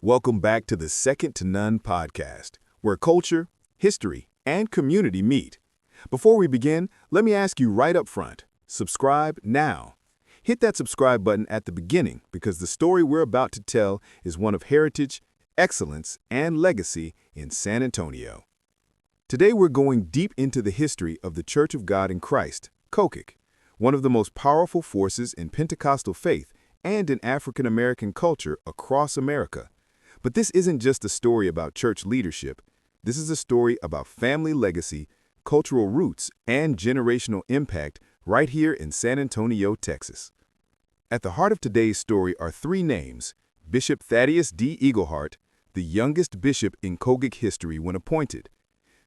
Welcome back to the Second to None podcast, where culture, history, and community meet. Before we begin, let me ask you right up front, subscribe now. Hit that subscribe button at the beginning because the story we're about to tell is one of heritage, excellence, and legacy in San Antonio. Today we're going deep into the history of the Church of God in Christ, COGIC, one of the most powerful forces in Pentecostal faith and in African American culture across America. But this isn't just a story about church leadership. This is a story about family legacy, cultural roots, and generational impact right here in San Antonio, Texas. At the heart of today's story are three names: Bishop Thaddeus D. Iglehart, the youngest bishop in COGIC history when appointed;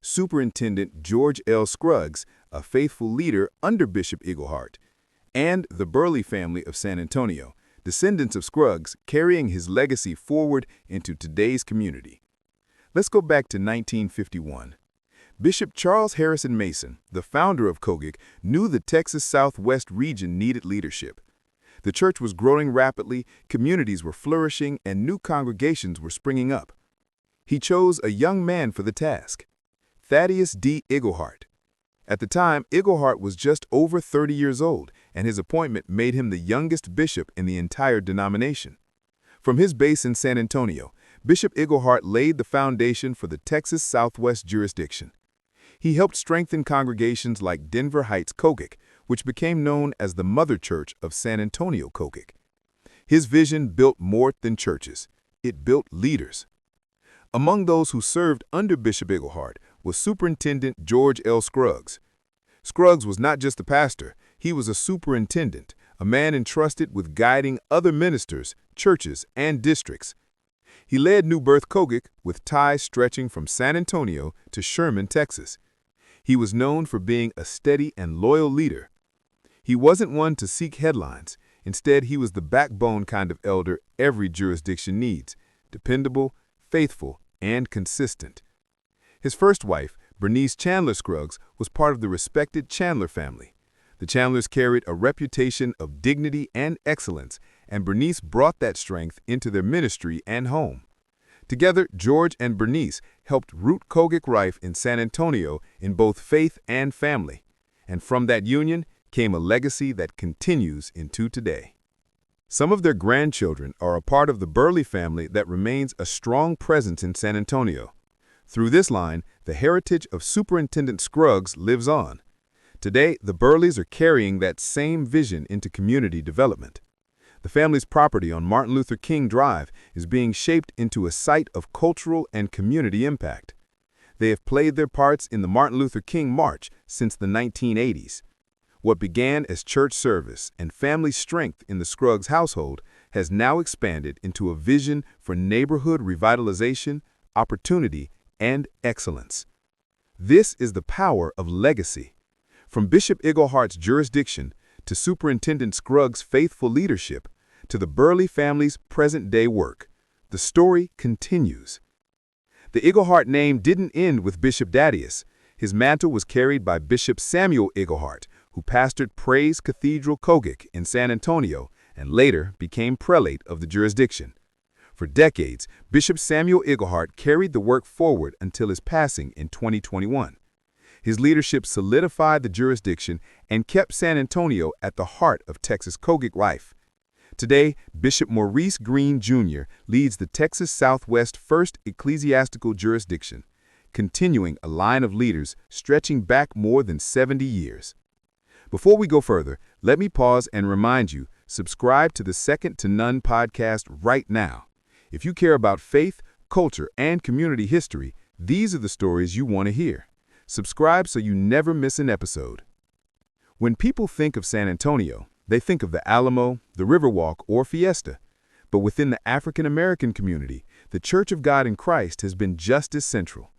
Superintendent George L. Scruggs, a faithful leader under Bishop Iglehart; and the Burley family of San Antonio, descendants of Scruggs carrying his legacy forward into today's community. Let's go back to 1951. Bishop Charles Harrison Mason, the founder of COGIC, knew the Texas Southwest region needed leadership. The church was growing rapidly, communities were flourishing, and new congregations were springing up. He chose a young man for the task: Thaddeus D. Iglehart. At the time, Iglehart was just over 30 years old, and his appointment made him the youngest bishop in the entire denomination. From his base in San Antonio, Bishop Iglehart laid the foundation for the Texas Southwest jurisdiction. He helped strengthen congregations like Denver Heights COGIC, which became known as the Mother Church of San Antonio COGIC. His vision built more than churches. It built leaders. Among those who served under Bishop Iglehart was Superintendent George L. Scruggs. Scruggs was not just a pastor, he was a superintendent, a man entrusted with guiding other ministers, churches, and districts. He led New Birth COGIC with ties stretching from San Antonio to Sherman, Texas. He was known for being a steady and loyal leader. He wasn't one to seek headlines. Instead, he was the backbone kind of elder every jurisdiction needs: dependable, faithful, and consistent. His first wife, Bernice Chandler Scruggs, was part of the respected Chandler family. The Chandlers carried a reputation of dignity and excellence, and Bernice brought that strength into their ministry and home. Together, George and Bernice helped root COGIC life in San Antonio in both faith and family. And from that union came a legacy that continues into today. Some of their grandchildren are a part of the Burley family that remains a strong presence in San Antonio. Through this line, the heritage of Superintendent Scruggs lives on. Today, the Burleys are carrying that same vision into community development. The family's property on Martin Luther King Drive is being shaped into a site of cultural and community impact. They have played their parts in the Martin Luther King March since the 1980s. What began as church service and family strength in the Scruggs household has now expanded into a vision for neighborhood revitalization, opportunity, and excellence. This is the power of legacy. From Bishop Iglehart's jurisdiction to Superintendent Scruggs' faithful leadership to the Burley family's present-day work, the story continues. The Iglehart name didn't end with Bishop Thaddeus. His mantle was carried by Bishop Samuel Iglehart, who pastored Praise Cathedral COGIC in San Antonio and later became prelate of the jurisdiction. For decades, Bishop Samuel Iglehart carried the work forward until his passing in 2021. His leadership solidified the jurisdiction and kept San Antonio at the heart of Texas COGIC life. Today, Bishop Maurice Green, Jr. leads the Texas Southwest First Ecclesiastical Jurisdiction, continuing a line of leaders stretching back more than 70 years. Before we go further, let me pause and remind you, subscribe to the Second to None podcast right now. If you care about faith, culture, and community history, these are the stories you want to hear. Subscribe so you never miss an episode. When people think of San Antonio, they think of the Alamo, the Riverwalk, or Fiesta. But within the African American community, the Church of God in Christ has been just as central.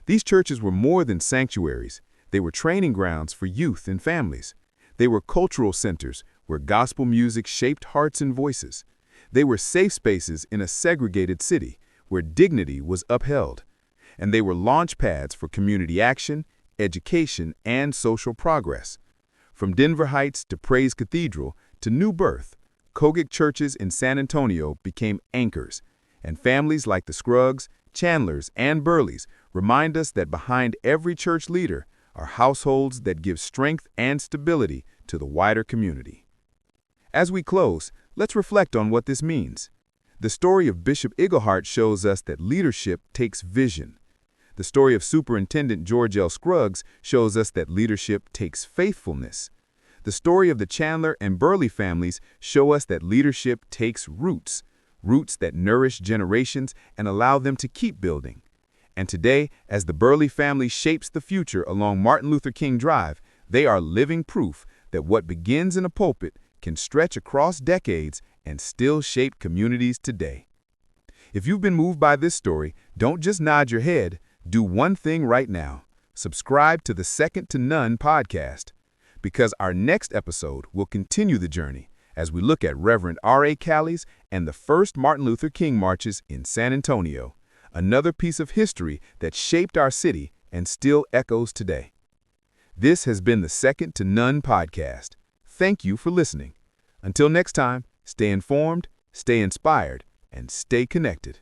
These churches were more than sanctuaries. They were training grounds for youth and families. They were cultural centers where gospel music shaped hearts and voices. They were safe spaces in a segregated city where dignity was upheld. And they were launch pads for community action, education, and social progress. From Denver Heights to Praise Cathedral to New Birth, COGIC churches in San Antonio became anchors, And families like the Scruggs, Chandlers, and Burleys remind us that behind every church leader are households that give strength and stability to the wider community. As we close, let's reflect on what this means. The story of Bishop Iglehart shows us that leadership takes vision. The story of Superintendent George L. Scruggs shows us that leadership takes faithfulness. The story of the Chandler and Burley families show us that leadership takes roots, roots that nourish generations and allow them to keep building. And today, as the Burley family shapes the future along Martin Luther King Drive, they are living proof that what begins in a pulpit can stretch across decades and still shape communities today. If you've been moved by this story, don't just nod your head. Do one thing right now. Subscribe to the Second to None podcast, because our next episode will continue the journey as we look at Reverend R.A. Calley's and the first Martin Luther King marches in San Antonio, another piece of history that shaped our city and still echoes today. This has been the Second to None podcast. Thank you for listening. Until next time, stay informed, stay inspired, and stay connected.